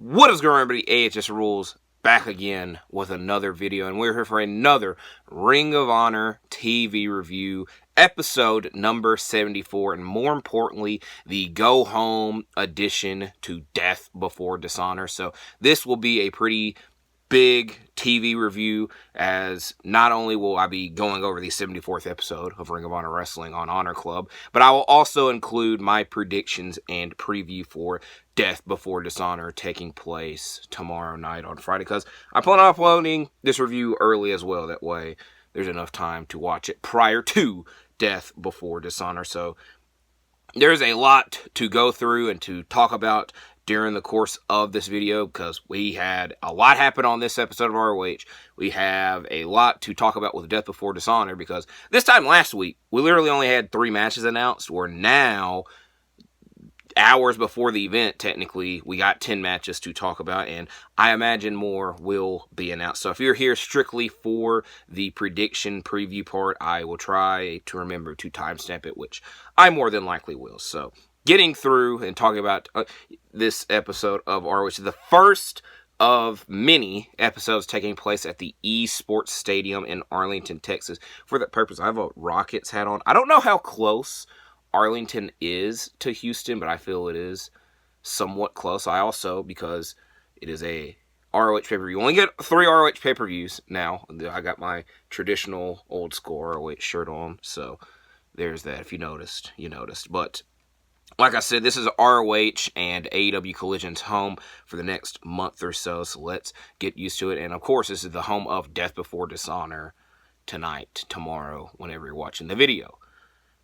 What is going on, everybody? AHS Rules back again with another video, and we're here for another Ring of Honor TV review, episode number 74, and more importantly, the go home edition to Death Before Dishonor. So this will be a pretty big TV review, as not only will I be going over the 74th episode of Ring of Honor Wrestling on Honor Club, but I will also include my predictions and preview for Death Before Dishonor taking place tomorrow night on Friday, because I plan on uploading this review early as well. That way there's enough time to watch it prior to Death Before Dishonor. So there's a lot to go through and to talk about during the course of this video, because we had a lot happen on this episode of ROH. We have a lot to talk about with Death Before Dishonor, because this time last week, we literally only had 3 matches announced, where now, hours before the event, technically, we got 10 matches to talk about, and I imagine more will be announced. So if you're here strictly for the prediction preview part, I will try to remember to timestamp it, which I more than likely will. So getting through and talking about this episode of ROH, the first of many episodes taking place at the Esports Stadium in Arlington, Texas. For that purpose, I have a Rockets hat on. I don't know how close Arlington is to Houston, but I feel it is somewhat close. I also, because it is a ROH pay-per-view, you only get 3 ROH pay-per-views now. I got my traditional old school ROH shirt on, so there's that. If you noticed, you noticed. But like I said, this is ROH and AEW Collision's home for the next month or so, so let's get used to it. And of course, this is the home of Death Before Dishonor tonight, tomorrow, whenever you're watching the video.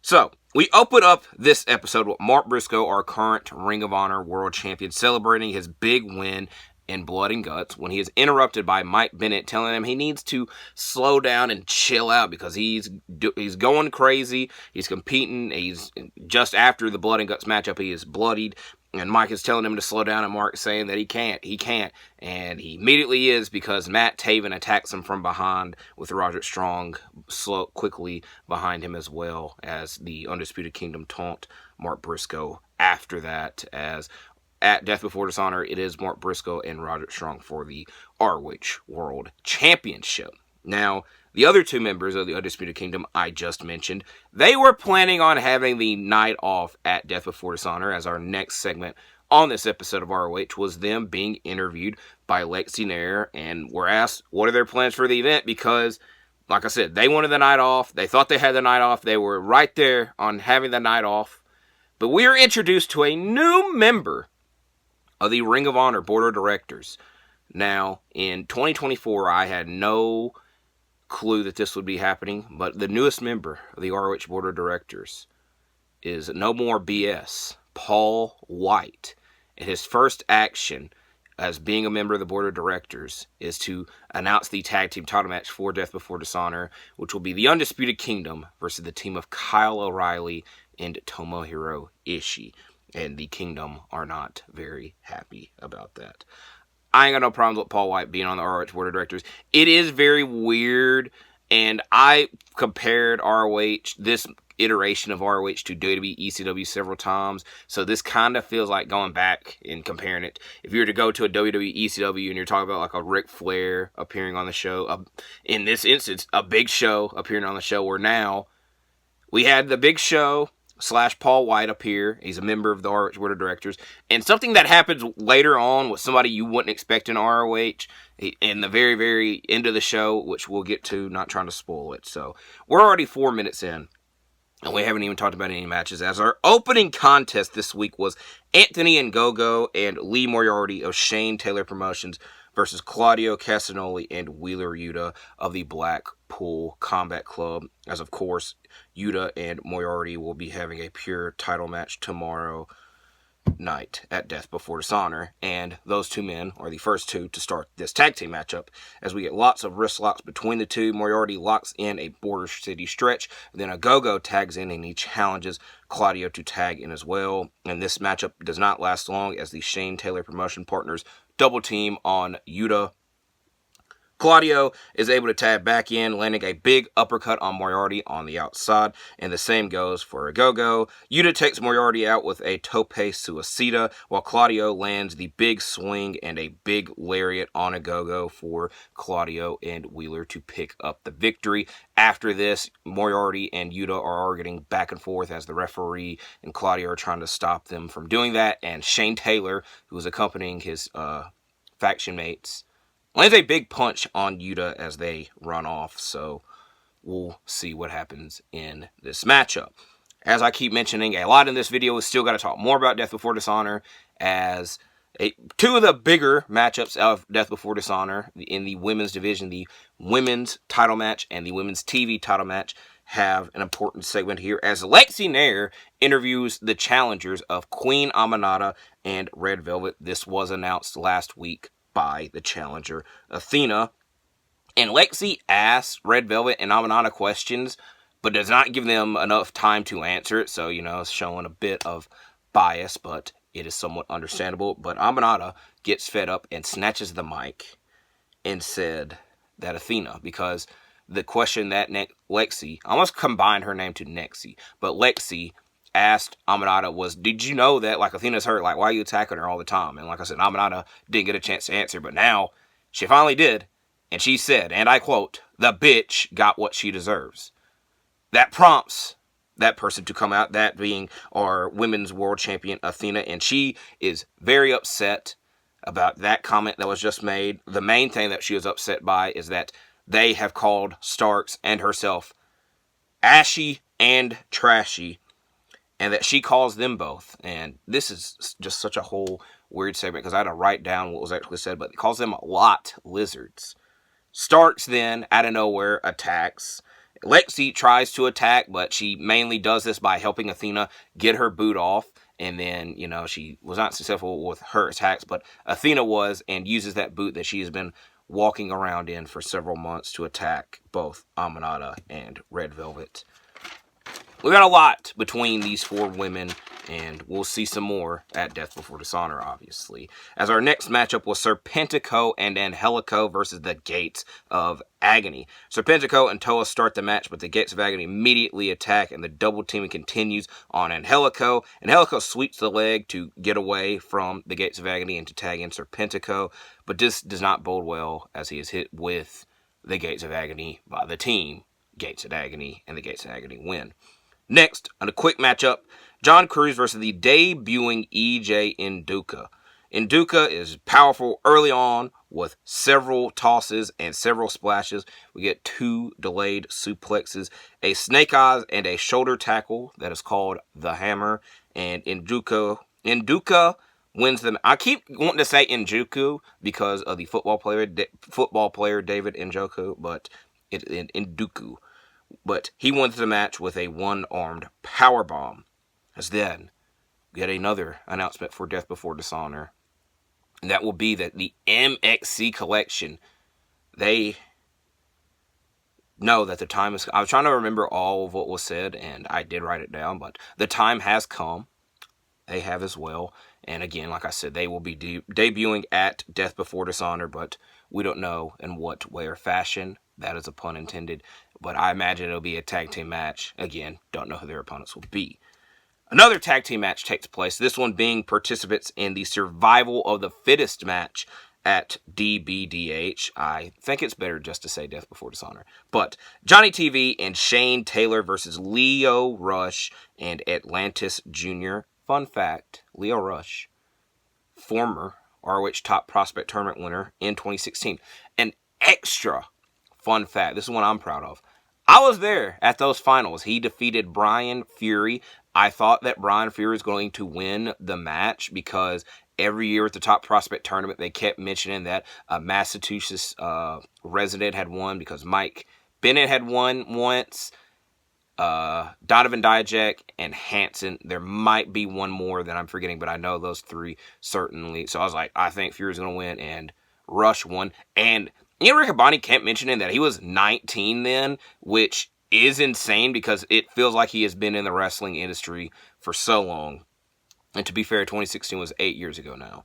So, we open up this episode with Mark Briscoe, our current Ring of Honor World Champion, celebrating his big win in Blood and Guts, when he is interrupted by Mike Bennett telling him he needs to slow down and chill out because he's going crazy. He's competing. He's just after the Blood and Guts matchup. He is bloodied, and Mike is telling him to slow down, and Mark is saying that he can't, and he immediately is, because Matt Taven attacks him from behind with Roderick Strong quickly behind him, as well as the Undisputed Kingdom taunt Mark Briscoe after that, as at Death Before Dishonor, it is Mark Briscoe and Roderick Strong for the ROH World Championship. Now, the other 2 members of the Undisputed Kingdom I just mentioned, they were planning on having the night off at Death Before Dishonor, as our next segment on this episode of ROH was them being interviewed by Lexi Nair, and were asked what are their plans for the event, because, like I said, they wanted the night off. They thought they had the night off. They were right there on having the night off. But we are introduced to a new member of the Ring of Honor Board of Directors. Now, in 2024, I had no clue that this would be happening, but the newest member of the ROH Board of Directors is no more BS, Paul White. And his first action as being a member of the Board of Directors is to announce the tag team title match for Death Before Dishonor, which will be the Undisputed Kingdom versus the team of Kyle O'Reilly and Tomohiro Ishii. And the Kingdom are not very happy about that. I ain't got no problems with Paul White being on the ROH Board of Directors. It is very weird, and I compared ROH, this iteration of ROH, to WWE ECW several times, so this kind of feels like going back and comparing it. If you were to go to a WWE ECW and you're talking about like a Ric Flair appearing on the show, in this instance, a Big Show appearing on the show, where now we had the Big Show / Paul White up here. He's a member of the ROH Board of Directors. And something that happens later on with somebody you wouldn't expect in ROH in the very, very end of the show, which we'll get to, not trying to spoil it. So we're already 4 minutes in, and we haven't even talked about any matches, as our opening contest this week was Anthony Ogogo and Lee Moriarty of Shane Taylor Promotions versus Claudio, Castagnoli, and Wheeler Yuta of the Blackpool Combat Club. As of course, Yuta and Moriarty will be having a pure title match tomorrow night at Death Before Dishonor, and those 2 men are the first 2 to start this tag team matchup, as we get lots of wrist locks between the 2. Moriarty locks in a Border City stretch, then Ogogo tags in, and he challenges Claudio to tag in as well. And this matchup does not last long, as the Shane Taylor promotion partners double team on Yuta. Claudio is able to tag back in, landing a big uppercut on Moriarty on the outside, and the same goes for Ogogo. Yuta takes Moriarty out with a tope suicida, while Claudio lands the big swing and a big lariat on Ogogo for Claudio and Wheeler to pick up the victory. After this, Moriarty and Yuta are getting back and forth as the referee and Claudio are trying to stop them from doing that, and Shane Taylor, who is accompanying his faction mates, lands a big punch on Yuta as they run off, so we'll see what happens in this matchup. As I keep mentioning, a lot in this video, we still got to talk more about Death Before Dishonor, as two of the bigger matchups of Death Before Dishonor in the women's division, the women's title match and the women's TV title match, have an important segment here, as Lexi Nair interviews the challengers of Queen Aminata and Red Velvet. This was announced last week by the challenger Athena, and Lexi asks Red Velvet and Aminata questions, but does not give them enough time to answer it, so, it's showing a bit of bias, but it is somewhat understandable. But Aminata gets fed up and snatches the mic and said that Athena, because the question that Lexi, I almost combined her name to Nexi, but Lexi asked Aminata was, did you know that, Athena's hurt, why are you attacking her all the time? And like I said, Aminata didn't get a chance to answer, but now she finally did, and she said, and I quote, "The bitch got what she deserves." That prompts that person to come out, that being our women's world champion Athena, and she is very upset about that comment that was just made. The main thing that she was upset by is that they have called Starks and herself ashy and trashy, and that she calls them both. And this is just such a whole weird segment, because I had to write down what was actually said, but it calls them lot lizards. Starks then, out of nowhere, attacks. Lexi tries to attack, but she mainly does this by helping Athena get her boot off. And then, she was not successful with her attacks, but Athena was, and uses that boot that she has been walking around in for several months to attack both Aminata and Red Velvet. We got a lot between these four women, and we'll see some more at Death Before Dishonor, obviously. As our next matchup was Serpentico and Angelico versus the Gates of Agony. Serpentico and Toa start the match, but the Gates of Agony immediately attack, and the double teaming continues on Angelico. Angelico sweeps the leg to get away from the Gates of Agony and to tag in Serpentico, but this does not bode well, as he is hit with the Gates of Agony by the team Gates of Agony, and the Gates of Agony win. Next, on a quick matchup, John Cruz versus the debuting EJ Nduka. Nduka is powerful early on with several tosses and several splashes. We get two delayed suplexes, a snake eyes, and a shoulder tackle that is called the Hammer. And Nduka wins them. I keep wanting to say Njoku because of the football player David Njoku, but it's Nduku. But he wins the match with a one-armed powerbomb. As then, we get another announcement for Death Before Dishonor. And that will be that the MXC collection, they know that the time is... I was trying to remember all of what was said, and I did write it down, but the time has come. They have as well. And again, like I said, they will be debuting at Death Before Dishonor, but we don't know in what way or fashion. That is a pun intended. But I imagine it'll be a tag team match. Again, don't know who their opponents will be. Another tag team match takes place, this one being participants in the Survival of the Fittest match at DBDH. I think it's better just to say Death Before Dishonor. But Johnny TV and Shane Taylor versus Leo Rush and Atlantis Jr. Fun fact, Leo Rush, former ROH Top Prospect Tournament winner in 2016. An extra fun fact, this is one I'm proud of. I was there at those finals. He defeated Brian Fury. I thought that Brian Fury was going to win the match because every year at the Top Prospect Tournament, they kept mentioning that a Massachusetts resident had won because Mike Bennett had won once, Donovan Dijak, and Hansen. There might be one more that I'm forgetting, but I know those three certainly. So I was like, I think Fury's going to win, and Rush won. And Riccaboni kept mentioning that he was 19 then, which is insane because it feels like he has been in the wrestling industry for so long. And to be fair, 2016 was 8 years ago now.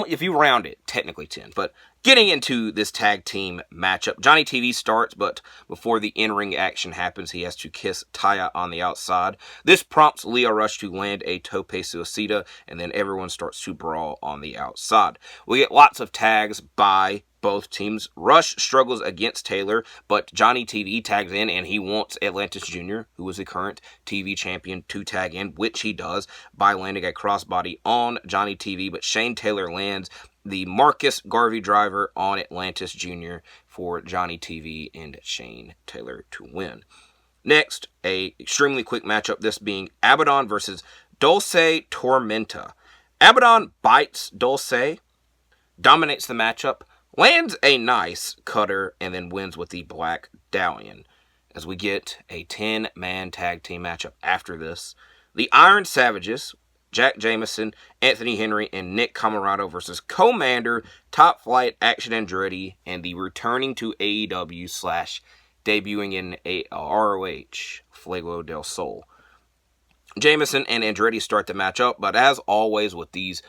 If you round it, technically 10. But getting into this tag team matchup, Johnny TV starts, but before the in-ring action happens, he has to kiss Taya on the outside. This prompts Lio Rush to land a tope suicida, and then everyone starts to brawl on the outside. We get lots of tags by both teams. Rush struggles against Taylor, but Johnny TV tags in, and he wants Atlantis Jr., who is the current TV champion, to tag in, which he does by landing a crossbody on Johnny TV, but Shane Taylor lands the Marcus Garvey driver on Atlantis Jr. for Johnny TV and Shane Taylor to win. Next, a extremely quick matchup, this being Abaddon versus Dulce Tormenta. Abaddon bites Dulce, dominates the matchup, lands a nice cutter, and then wins with the Black Dahlian. As we get a 10-man tag team matchup after this, the Iron Savages, Jack Jameson, Anthony Henry, and Nick Camarado versus Commander, Top Flight, Action Andretti, and the returning to AEW / debuting in ROH, Fuego del Sol. Jameson and Andretti start the match up, but as always with these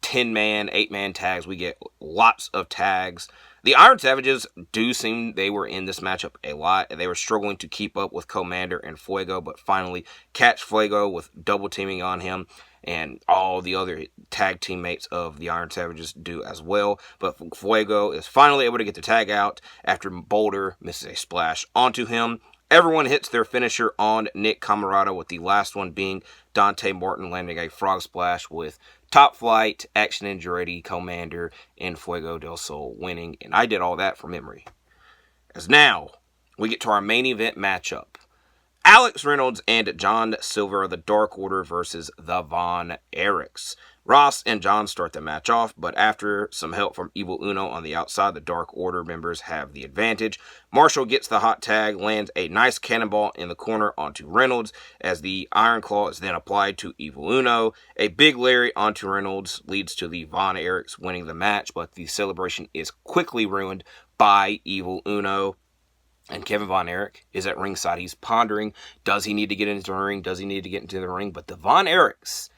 10-man, 8-man tags, we get lots of tags. The Iron Savages do seem they were in this matchup a lot. They were struggling to keep up with Commander and Fuego, but finally catch Fuego with double teaming on him, and all the other tag teammates of the Iron Savages do as well. But Fuego is finally able to get the tag out after Boulder misses a splash onto him. Everyone hits their finisher on Nick Camarado, with the last one being Dante Martin landing a frog splash, with Top Flight, Action Andretti, Commander, and Fuego del Sol winning. And I did all that from memory. As now, we get to our main event matchup. Alex Reynolds and John Silver of the Dark Order versus the Von Erichs. Ross and John start the match off, but after some help from Evil Uno on the outside, the Dark Order members have the advantage. Marshall gets the hot tag, lands a nice cannonball in the corner onto Reynolds, as the Iron Claw is then applied to Evil Uno. A big Larry onto Reynolds leads to the Von Erichs winning the match, but the celebration is quickly ruined by Evil Uno. And Kevin Von Erich is at ringside. He's pondering, does he need to get into the ring? Does he need to get into the ring? But the Von Erichs'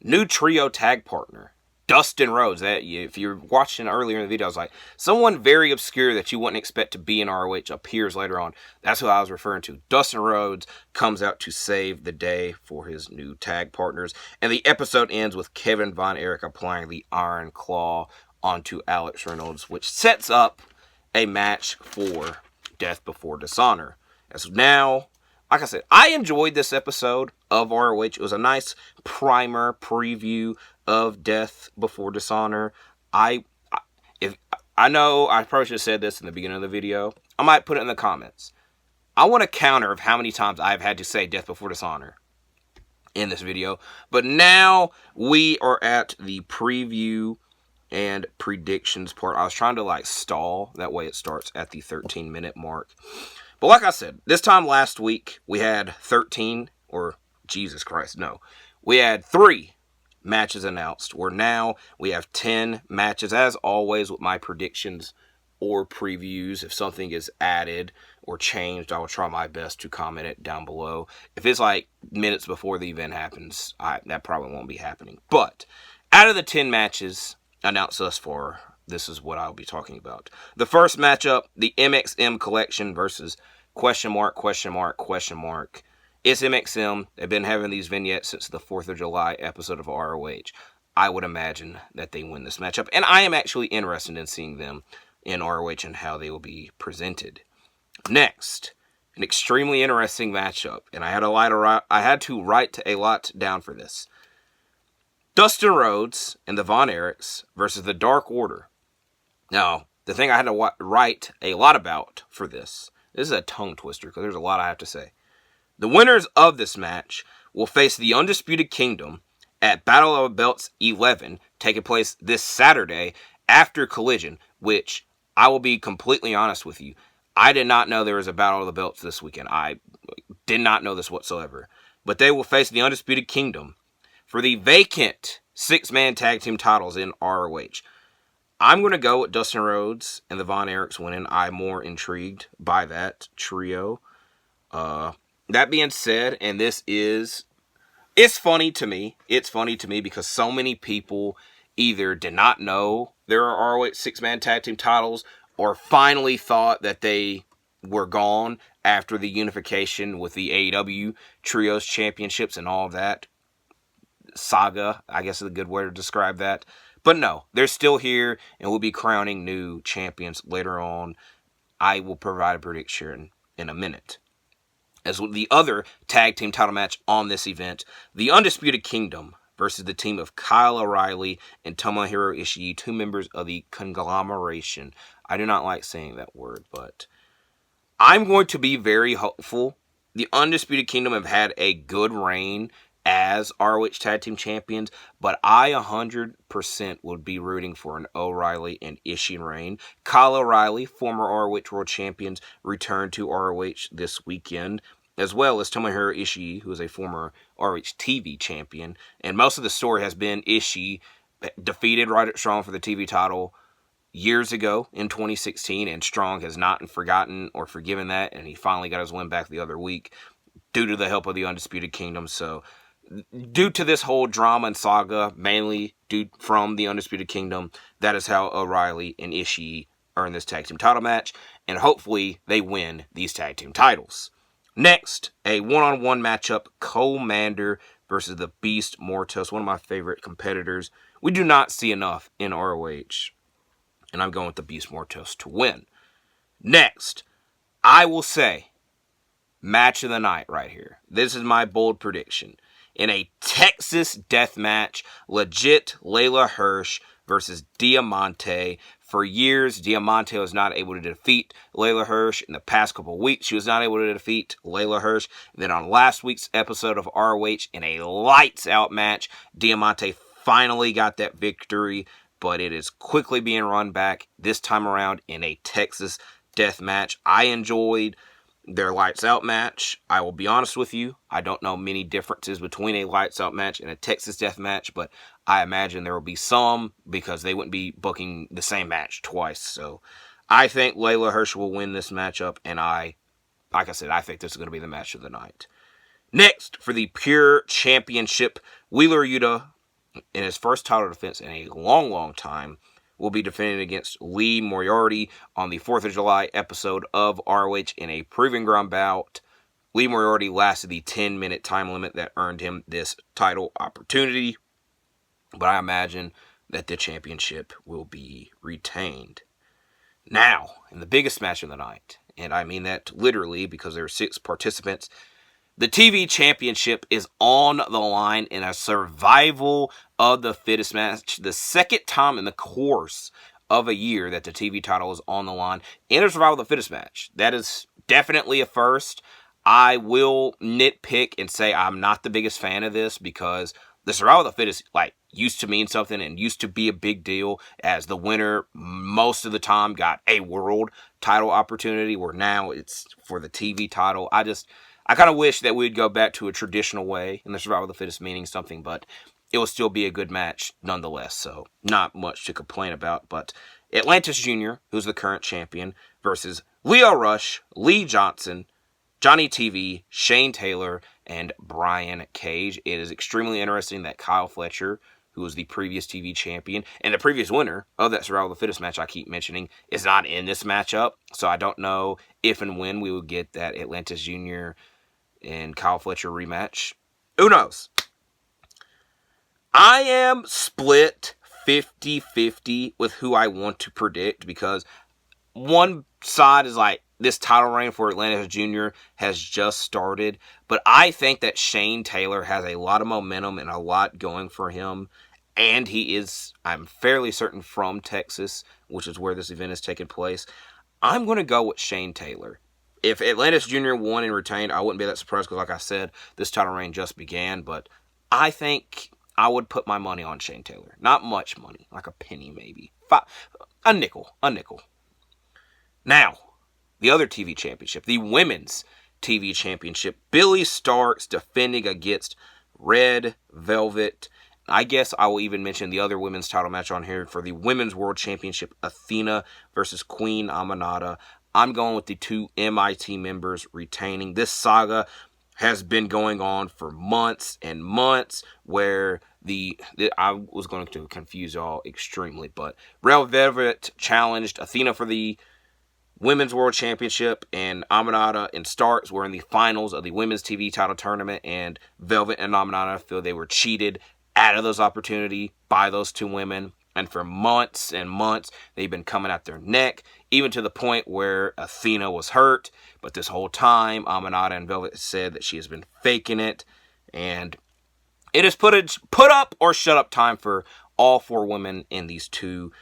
new trio tag partner, Dustin Rhodes. If you're watching earlier in the video, I was like, someone very obscure that you wouldn't expect to be in ROH appears later on. That's who I was referring to. Dustin Rhodes comes out to save the day for his new tag partners. And the episode ends with Kevin Von Erich applying the Iron Claw onto Alex Reynolds, which sets up a match for Death Before Dishonor. As now, like I said, I enjoyed this episode of ROH. It was a nice primer preview of Death Before Dishonor. I know I probably should have said this in the beginning of the video. I might put it in the comments. I want a counter of how many times I've had to say Death Before Dishonor in this video. But now we are at the preview and predictions part. I was trying to stall, that way it starts at the 13-minute mark. But like I said, this time last week we had 13, or Jesus Christ, no. We had 3 matches announced, where now we have 10 matches, as always with my predictions or previews. If something is added or changed, I will try my best to comment it down below. If it's minutes before the event happens, that probably won't be happening. But out of the 10 matches announced thus far, this is what I'll be talking about. The first matchup, the MXM Collection versus question mark. It's MXM. They've been having these vignettes since the 4th of July episode of ROH. I would imagine that they win this matchup, and I am actually interested in seeing them in ROH and how they will be presented. Next, an extremely interesting matchup, and I had to write a lot down for this. Dustin Rhodes and the Von Erichs versus the Dark Order. Now, the thing I had to write a lot about for this is a tongue twister, because there's a lot I have to say. The winners of this match will face the Undisputed Kingdom at Battle of the Belts 11, taking place this Saturday after Collision, which I will be completely honest with you. I did not know there was a Battle of the Belts this weekend. I did not know this whatsoever. But they will face the Undisputed Kingdom for the vacant 6-man tag team titles in ROH. I'm going to go with Dustin Rhodes and the Von Erichs winning. I'm more intrigued by that trio. That being said, and this is It's funny to me. It's funny to me because so many people either did not know there are ROH six-man tag team titles or finally thought that they were gone after the unification with the AEW Trios Championships and all of that saga, I guess is a good way to describe that. But no, they're still here and we'll be crowning new champions later on. I will provide a prediction in a minute. As with the other tag team title match on this event, the Undisputed Kingdom versus the team of Kyle O'Reilly and Tomohiro Ishii, two members of the conglomeration. I do not like saying that word, but I'm going to be very hopeful. The Undisputed Kingdom have had a good reign as ROH Tag Team Champions, but I 100% would be rooting for an O'Reilly and Ishii reign. Kyle O'Reilly, former ROH World Champions, returned to ROH this weekend, as well as Tomohiro Ishii, who is a former ROH TV champion. And most of the story has been Ishii defeated Roderick Strong for the TV title years ago in 2016, and Strong has not forgotten or forgiven that, and he finally got his win back the other week due to the help of the Undisputed Kingdom. So due to this whole drama and saga, mainly due from the Undisputed Kingdom, that is how O'Reilly and Ishii earn this tag team title match, and hopefully they win these tag team titles. Next, a one-on-one matchup, Commander versus the Beast Mortos, one of my favorite competitors. We do not see enough in ROH, and I'm going with the Beast Mortos to win. Next, I will say, match of the night right here. This is my bold prediction. In a Texas death match, legit Layla Hirsch versus Diamante. For years, Diamante was not able to defeat Layla Hirsch. In the past couple of weeks, she was not able to defeat Layla Hirsch. And then on last week's episode of ROH, in a lights-out match, Diamante finally got that victory, but it is quickly being run back this time around in a Texas death match. I enjoyed their lights out match. I will be honest with you, I don't know many differences between a lights out match and a Texas death match, but I imagine there will be some because they wouldn't be booking the same match twice. So I think Layla Hirsch will win this matchup, and like I said, I think this is going to be the match of the night. Next, for the Pure Championship, Wheeler Yuta, in his first title defense in a long, long time, will be defending against Lee Moriarty on the 4th of July episode of ROH in a Proving Ground bout. Lee Moriarty lasted the 10-minute time limit that earned him this title opportunity, but I imagine that the championship will be retained. Now, in the biggest match of the night, and I mean that literally because there are 6 participants, the TV championship is on the line in a survival of the fittest match. The second time in the course of a year that the TV title is on the line in a survival of the fittest match. That is definitely a first. I will nitpick and say I'm not the biggest fan of this because the survival of the fittest used to mean something and used to be a big deal, as the winner most of the time got a world title opportunity, where now it's for the TV title. I kind of wish that we'd go back to a traditional way in the survival of the fittest meaning something, but it will still be a good match nonetheless, so not much to complain about. But Atlantis Jr., who's the current champion, versus Leo Rush, Lee Johnson, Johnny TV, Shane Taylor, and Brian Cage. It is extremely interesting that Kyle Fletcher, who was the previous TV champion and the previous winner of that survival of the fittest match I keep mentioning, is not in this matchup. So I don't know if and when we will get that Atlantis Jr. and Kyle Fletcher rematch. Who knows? I am split 50-50 with who I want to predict, because one side is like, this title reign for Atlantis Jr. has just started, but I think that Shane Taylor has a lot of momentum and a lot going for him, and he is, I'm fairly certain, from Texas, which is where this event is taking place. I'm going to go with Shane Taylor. If Atlantis Jr. won and retained, I wouldn't be that surprised because, like I said, this title reign just began, but I think I would put my money on Shane Taylor. Not much money, like a penny maybe. A nickel. Now, the other TV championship, the Women's TV Championship. Billy Starks defending against Red Velvet. I guess I will even mention the other women's title match on here for the Women's World Championship, Athena versus Queen Aminata. I'm going with the 2 MIT members retaining. This saga has been going on for months and months, where I was going to confuse y'all extremely, but Red Velvet challenged Athena for the Women's World Championship, and Aminata and Starks were in the finals of the Women's TV title tournament, and Velvet and Aminata feel they were cheated out of those opportunities by those two women. And for months and months, they've been coming at their neck, even to the point where Athena was hurt. But this whole time, Aminata and Velvet said that she has been faking it. And it is put up or shut up time for all four women in these two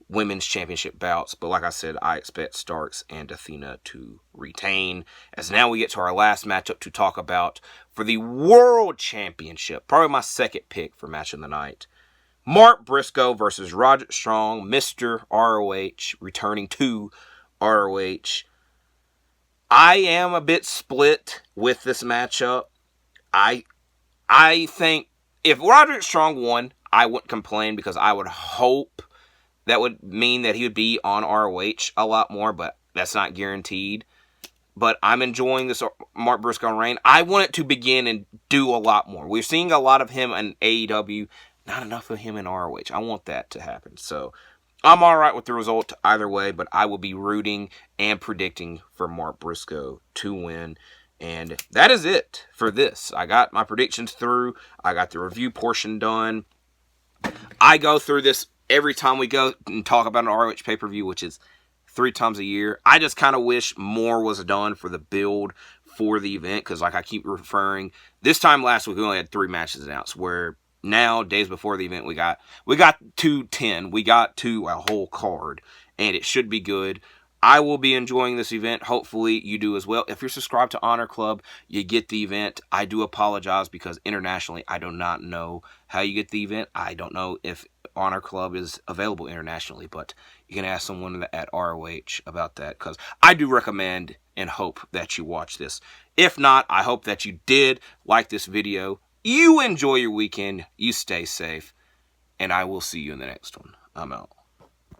women's championship bouts. But like I said, I expect Starks and Athena to retain. As now we get to our last matchup to talk about for the World Championship. Probably my second pick for match of the night. Mark Briscoe versus Roderick Strong, Mr. ROH, returning to ROH. I am a bit split with this matchup. I think if Roderick Strong won, I wouldn't complain, because I would hope that would mean that he would be on ROH a lot more, but that's not guaranteed. But I'm enjoying this Mark Briscoe reign. I want it to begin and do a lot more. We're seeing a lot of him in AEW. Not enough of him in ROH. I want that to happen. So I'm all right with the result either way, but I will be rooting and predicting for Mark Briscoe to win. And that is it for this. I got my predictions through. I got the review portion done. I go through this every time we go and talk about an ROH pay-per-view, which is 3 times a year. I just kind of wish more was done for the build for the event, because like I keep referring, this time last week we only had 3 matches announced, where now, days before the event, we got to 10. We got to a whole card, and it should be good. I will be enjoying this event. Hopefully, you do as well. If you're subscribed to Honor Club, you get the event. I do apologize, because internationally, I do not know how you get the event. I don't know if Honor Club is available internationally, but you can ask someone at ROH about that, because I do recommend and hope that you watch this. If not, I hope that you did like this video. You enjoy your weekend, you stay safe, and I will see you in the next one. I'm out.